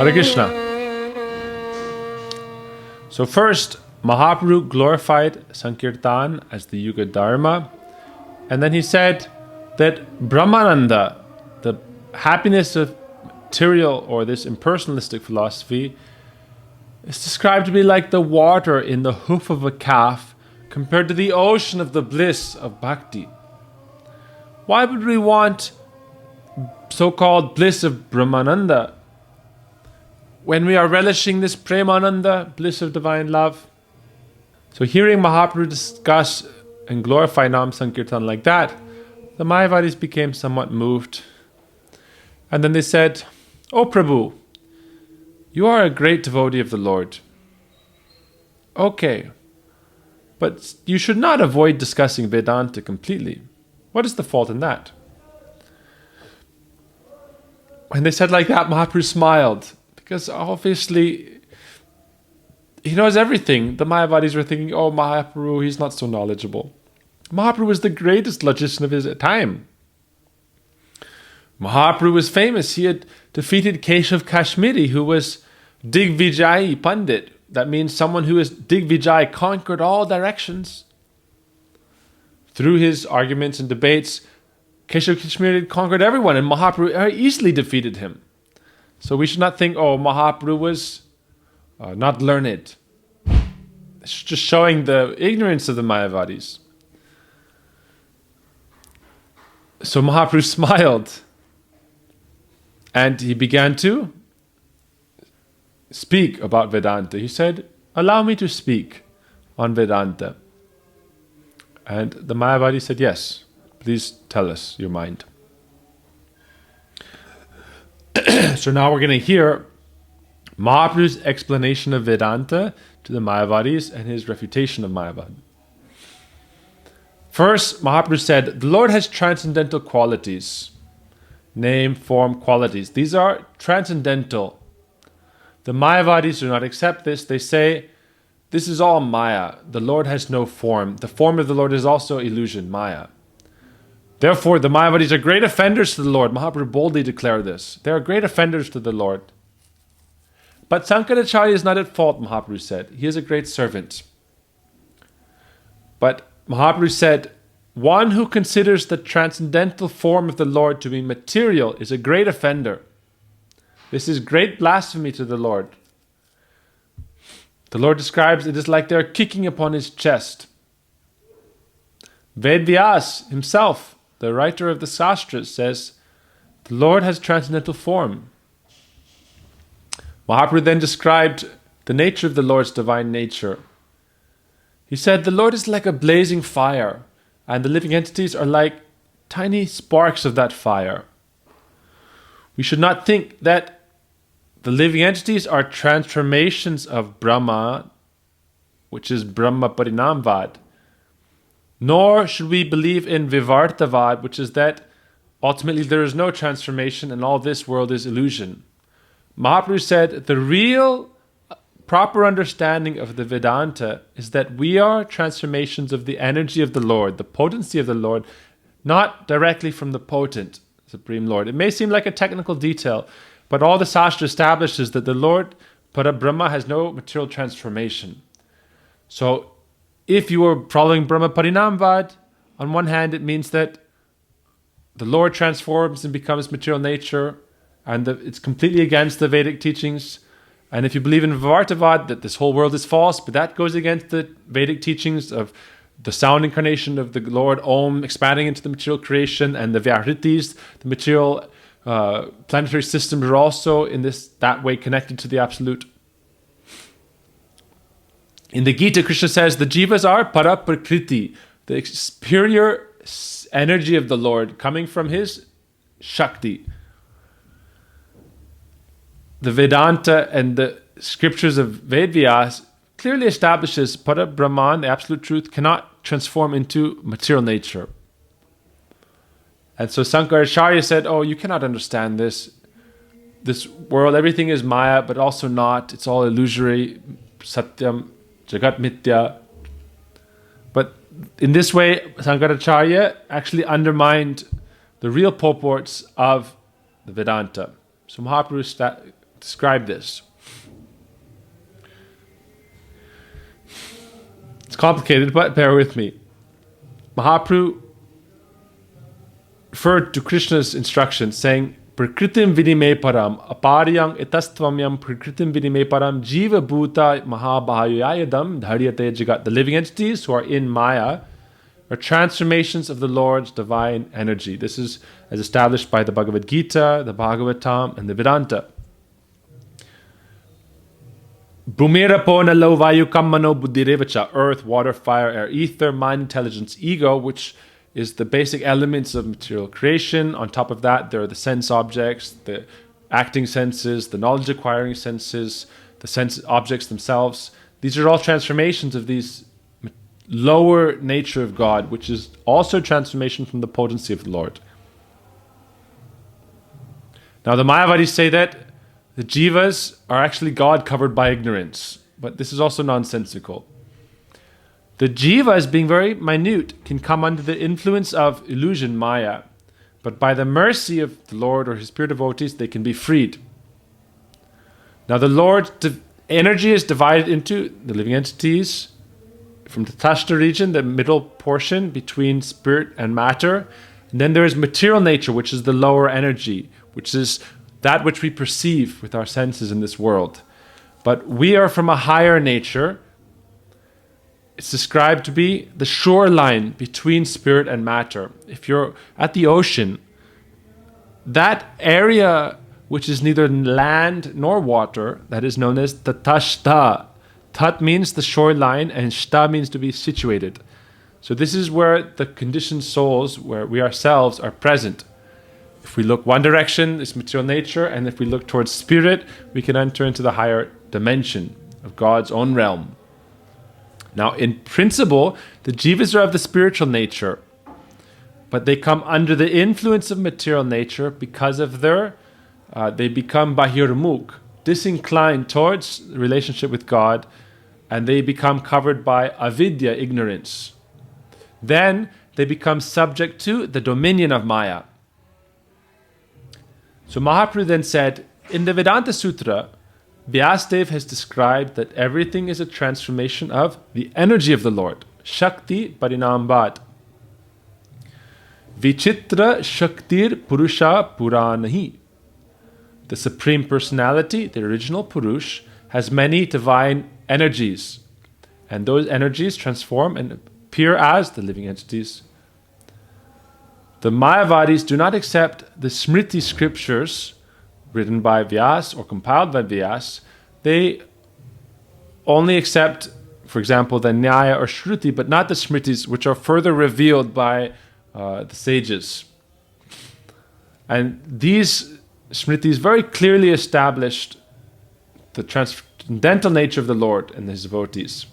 Hare Krishna. So first, Mahaprabhu glorified Sankirtan as the Yuga Dharma. And then he said that Brahmananda, the happiness of material or this impersonalistic philosophy, is described to be like the water in the hoof of a calf compared to the ocean of the bliss of bhakti. Why would we want so-called bliss of Brahmananda when we are relishing this Prema-nanda, bliss of divine love? So hearing Mahaprabhu discuss and glorify Nam-sankirtan like that, the Mayavadis became somewhat moved. And then they said, "Oh Prabhu, you are a great devotee of the Lord. Okay, but you should not avoid discussing Vedanta completely. What is the fault in that?" When they said like that, Mahaprabhu smiled, because obviously he knows everything. The Mayavadis were thinking, oh, Mahaprabhu, he's not so knowledgeable. Mahaprabhu was the greatest logician of his time. Mahaprabhu was famous. He had defeated Keshav Kashmiri, who was Digvijay Pandit. That means someone who is Digvijay, conquered all directions. Through his arguments and debates, Keshav Kashmiri conquered everyone, and Mahaprabhu very easily defeated him. So we should not think, oh, Mahaprabhu was not learned. It's just showing the ignorance of the Mayavadis. So Mahaprabhu smiled, and he began to speak about Vedanta. He said, "Allow me to speak on Vedanta." And the Mayavadi said, "Yes, please tell us your mind." So now we're going to hear Mahaprabhu's explanation of Vedanta to the Mayavadis and his refutation of Mayavada. First, Mahaprabhu said, the Lord has transcendental qualities. Name, form, qualities. These are transcendental. The Mayavadis do not accept this. They say, this is all Maya. The Lord has no form. The form of the Lord is also illusion, Maya. Therefore, the Mayavadis are great offenders to the Lord. Mahaprabhu boldly declared this. They are great offenders to the Lord. But Sankaracharya is not at fault, Mahaprabhu said. He is a great servant. But Mahaprabhu said, one who considers the transcendental form of the Lord to be material is a great offender. This is great blasphemy to the Lord. The Lord describes it is like they are kicking upon his chest. Vedvyas himself, the writer of the Sastras, says, the Lord has transcendental form. Mahaprabhu then described the nature of the Lord's divine nature. He said, the Lord is like a blazing fire, and the living entities are like tiny sparks of that fire. We should not think that the living entities are transformations of Brahma, which is Brahma Parinamvad. Nor should we believe in Vivartavad, which is that ultimately there is no transformation and all this world is illusion. Mahaprabhu said the real proper understanding of the Vedanta is that we are transformations of the energy of the Lord, the potency of the Lord, not directly from the potent Supreme Lord. It may seem like a technical detail, but all the Sastra establishes that the Lord, Parabrahma, has no material transformation. So if you are following Brahma Parinamvad, on one hand it means that the Lord transforms and becomes material nature, and it's completely against the Vedic teachings. And if you believe in Vivartavad, that this whole world is false, but that goes against the Vedic teachings of the sound incarnation of the Lord, Om, expanding into the material creation, and the Vyahritis, the material planetary systems are also in that way connected to the Absolute. In the Gita, Krishna says, the jivas are para prakriti, the superior energy of the Lord coming from his Shakti. The Vedanta and the scriptures of Vedvyas clearly establishes Para Brahman, the absolute truth, cannot transform into material nature. And so Sankaracharya said, oh, you cannot understand this. This world, everything is Maya, but also not. It's all illusory. Satyam, Jagat Mithya. But in this way, Sankaracharya actually undermined the real purports of the Vedanta. So Mahaprabhu describe this. It's complicated, but bear with me. Mahaprabhu referred to Krishna's instructions, saying, Prakritim vidime param, aparyang itastwamyam prakritim vidime param, jiva bhuta mahabhayayadam dharyate jagat. The living entities who are in Maya are transformations of the Lord's divine energy. This is as established by the Bhagavad Gita, the Bhagavatam, and the Vedanta. Bhumira pona lo vayu kammano buddhirevacha. Earth, water, fire, air, ether, mind, intelligence, ego, which is the basic elements of material creation. On top of that, there are the sense objects, the acting senses, the knowledge acquiring senses, the sense objects themselves. These are all transformations of these lower nature of God, which is also a transformation from the potency of the Lord. Now the Mayavadis say that the jivas are actually God covered by ignorance, but this is also nonsensical. The jivas, being very minute, can come under the influence of illusion, Maya, but by the mercy of the Lord or his pure devotees, they can be freed. Now the Lord's energy is divided into the living entities from the Tatastha region, the middle portion between spirit and matter. And then there is material nature, which is the lower energy, which is that which we perceive with our senses in this world. But we are from a higher nature. It's described to be the shoreline between spirit and matter. If you're at the ocean, that area which is neither land nor water, that is known as Tatastha. Tat means the shoreline and Shta means to be situated. So this is where the conditioned souls, where we ourselves are present. If we look one direction, it's material nature, and if we look towards spirit, we can enter into the higher dimension of God's own realm. Now, in principle, the jivas are of the spiritual nature, but they come under the influence of material nature because of their, they become bahirmukh, disinclined towards the relationship with God, and they become covered by avidya, ignorance. Then they become subject to the dominion of Maya. So Mahaprabhu then said, in the Vedanta Sutra, Vyasadeva has described that everything is a transformation of the energy of the Lord. Shakti parinambhat. Vichitra shaktir purusha puranahi. The Supreme Personality, the original Purush, has many divine energies. And those energies transform and appear as the living entities. The Mayavadis do not accept the Smriti scriptures written by Vyas or compiled by Vyas. They only accept, for example, the Nyaya or Shruti, but not the Smritis, which are further revealed by the sages. And these Smritis very clearly established the transcendental nature of the Lord and his devotees.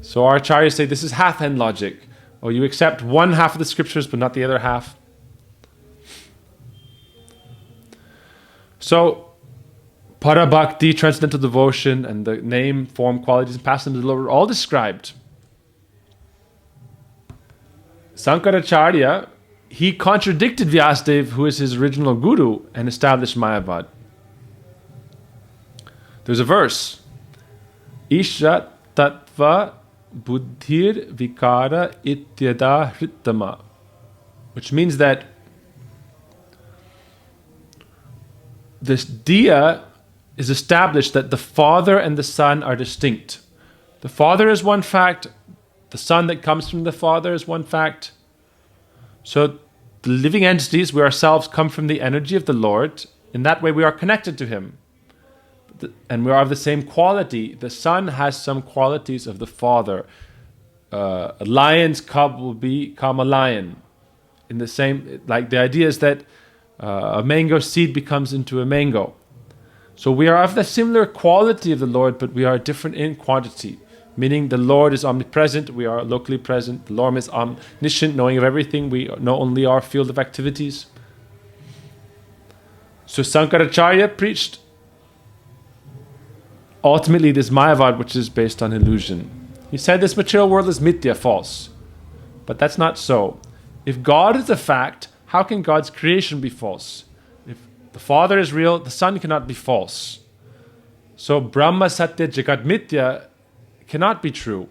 So our acharyas say this is half-hand logic. Or you accept one half of the scriptures but not the other half. So, Parabhakti, transcendental devotion, and the name, form, qualities, and pastimes of the Lord are all described. Sankaracharya, he contradicted Vyasadeva, who is his original guru, and established Mayavad. There's a verse. Isha tattva buddhir vikara ityada hritama, which means that this diya is established that the Father and the Son are distinct. The Father is one fact, the Son that comes from the Father is one fact. So the living entities, we ourselves, come from the energy of the Lord. In that way we are connected to him. And we are of the same quality. The Son has some qualities of the Father. A lion's cub will become a lion. In the same, like the idea is that a mango seed becomes into a mango. So we are of the similar quality of the Lord, but we are different in quantity. Meaning the Lord is omnipresent, we are locally present. The Lord is omniscient, knowing of everything. We know only our field of activities. So Sankaracharya preached ultimately this Mayavad, which is based on illusion. He said this material world is mithya, false. But that's not so. If God is a fact, how can God's creation be false? If the Father is real, the Son cannot be false. So Brahma Satya Jagat Mithya cannot be true.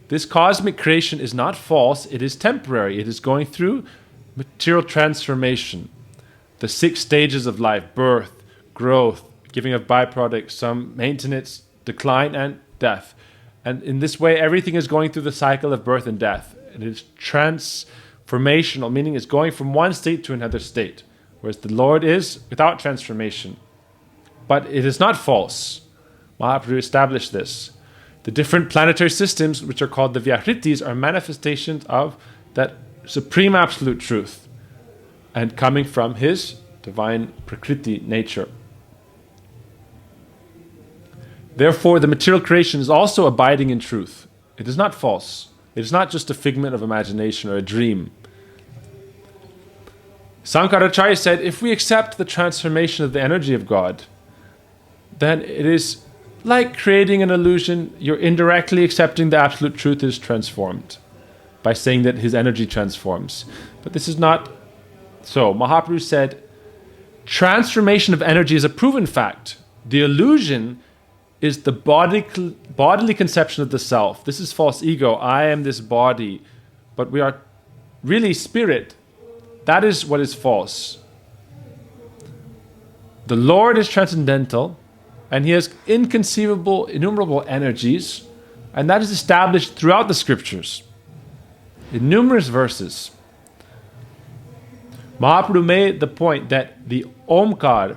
This cosmic creation is not false, it is temporary. It is going through material transformation. The 6 stages of life: birth, growth, giving of byproducts, some maintenance, decline, and death. And in this way, everything is going through the cycle of birth and death. It is transformational, meaning it's going from one state to another state, whereas the Lord is without transformation. But it is not false. Mahaprabhu established this. The different planetary systems, which are called the Vyahritis, are manifestations of that supreme absolute truth and coming from his divine Prakriti nature. Therefore, the material creation is also abiding in truth. It is not false. It is not just a figment of imagination or a dream. Sankaracharya said, if we accept the transformation of the energy of God, then it is like creating an illusion. You're indirectly accepting the absolute truth is transformed by saying that his energy transforms. But this is not so. Mahaprabhu said, transformation of energy is a proven fact. The illusion is the bodily conception of the self. This is false ego. I am this body, but we are really spirit. That is what is false. The Lord is transcendental, and he has inconceivable, innumerable energies, and that is established throughout the scriptures in numerous verses. Mahaprabhu made the point that the Omkar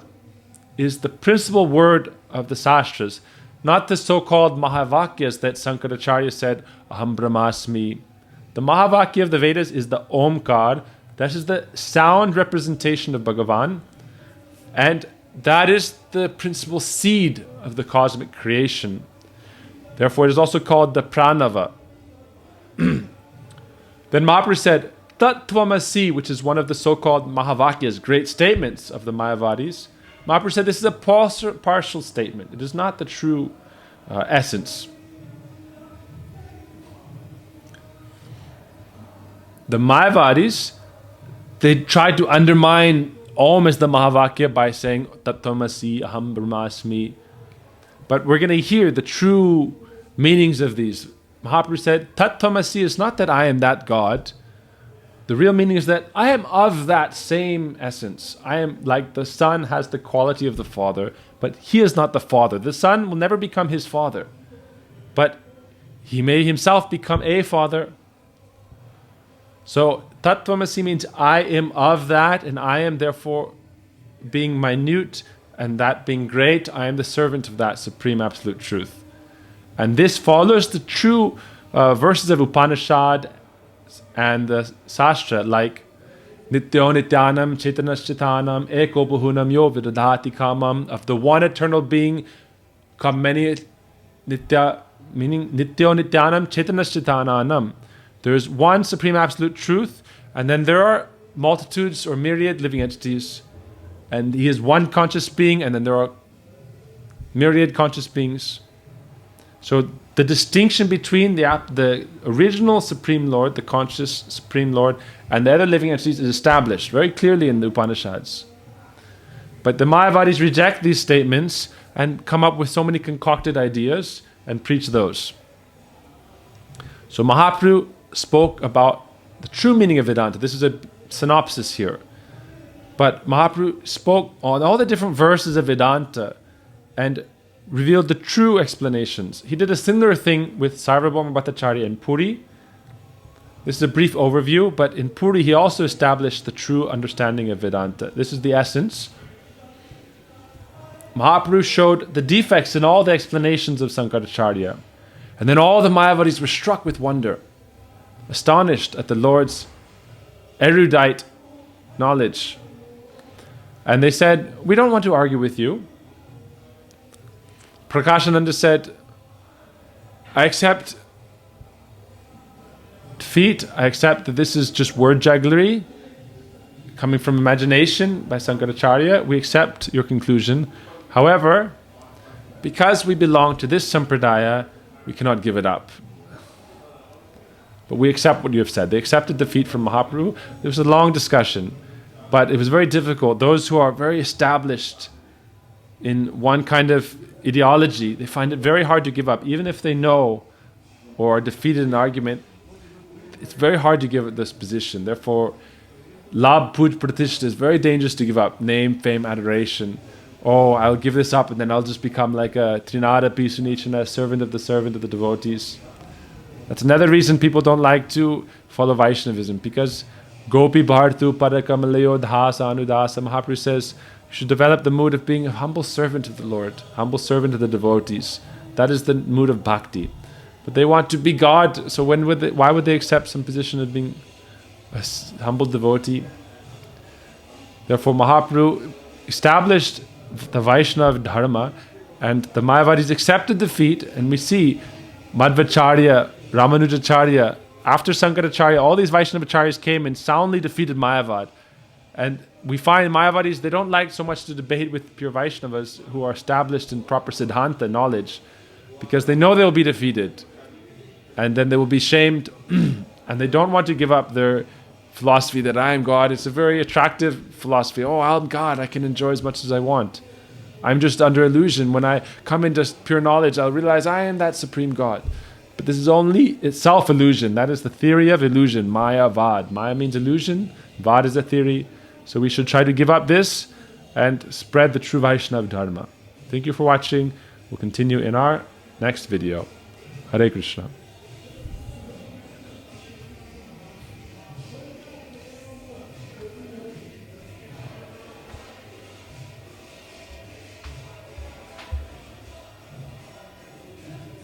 is the principal word of the Sastras, not the so-called Mahavakyas that Sankaracharya said, Aham Brahmasmi. The Mahavakya of the Vedas is the Omkar. That is the sound representation of Bhagavan, and that is the principal seed of the cosmic creation. Therefore, it is also called the Pranava. Then Mahaprabhu said, Tat Tvamasi, which is one of the so-called Mahavakyas, great statements of the Mayavadis. Mahaprabhu said this is a partial statement. It is not the true essence. The Mayavadis, they tried to undermine Om as the Mahavakya by saying Tattvamasi, Aham Brahmasmi. But we're going to hear the true meanings of these. Mahaprabhu said, Tattvamasi is not that I am that God. The real meaning is that I am of that same essence. I am like the Son has the quality of the Father, but he is not the Father. The Son will never become his Father, but he may himself become a Father. So Tattvamasi means I am of that, and I am therefore being minute, and that being great, I am the servant of that supreme absolute truth. And this follows the true verses of Upanishad and the Sastra, like Nityo Nityanam Chetanaschitanam Eko Bahunam Yo Vidadhati Kamam, of the one eternal being come many Nitya, meaning Nityo Nityanam Chetanaschitananam. There is one supreme absolute truth, and then there are multitudes or myriad living entities, and he is one conscious being, and then there are myriad conscious beings. So the distinction between the original Supreme Lord, the conscious Supreme Lord, and the other living entities is established very clearly in the Upanishads. But the Mayavadis reject these statements and come up with so many concocted ideas and preach those. So Mahaprabhu spoke about the true meaning of Vedanta. This is a synopsis here. But Mahaprabhu spoke on all the different verses of Vedanta and revealed the true explanations. He did a similar thing with Sarvabhauma Bhattacharya in Puri. This is a brief overview, but in Puri he also established the true understanding of Vedanta. This is the essence. Mahaprabhu showed the defects in all the explanations of Sankaracharya. And then all the Mayavadis were struck with wonder, astonished at the Lord's erudite knowledge. And they said, we don't want to argue with you. Prakashananda said, I accept defeat. I accept that this is just word jugglery coming from imagination by Sankaracharya. We accept your conclusion. However, because we belong to this sampradaya, we cannot give it up. But we accept what you have said. They accepted defeat from Mahaprabhu. There was a long discussion. But it was very difficult. Those who are very established in one kind of ideology, they find it very hard to give up. Even if they know or are defeated in an argument, it's very hard to give up this position. Therefore, Labh Puj Pratishta is very dangerous to give up. Name, fame, adoration. Oh, I'll give this up and then I'll just become like a Trinada Pisunichana, servant of the devotees. That's another reason people don't like to follow Vaishnavism, because Gopi Bhartu Padakamalayo Dhasa Anudasa, Mahaprabhu says, you should develop the mood of being a humble servant of the Lord, humble servant of the devotees. That is the mood of bhakti. But they want to be God, so why would they accept some position of being a humble devotee? Therefore, Mahaprabhu established the Vaishnava Dharma, and the Mayavadis accepted defeat, and we see Madhvacharya, Ramanujacharya, after Sankaracharya, all these Vaishnavacharyas came and soundly defeated Mayavad. And we find Mayavadis, they don't like so much to debate with pure Vaishnavas who are established in proper Siddhanta knowledge, because they know they'll be defeated. And then they will be shamed, and they don't want to give up their philosophy that I am God. It's a very attractive philosophy. Oh, I'm God, I can enjoy as much as I want. I'm just under illusion. When I come into pure knowledge, I'll realize I am that supreme God. But this is only self-illusion. That is the theory of illusion, Mayavad. Maya means illusion, Vad is a theory. So we should try to give up this and spread the true Vaishnava Dharma. Thank you for watching. We'll continue in our next video. Hare Krishna.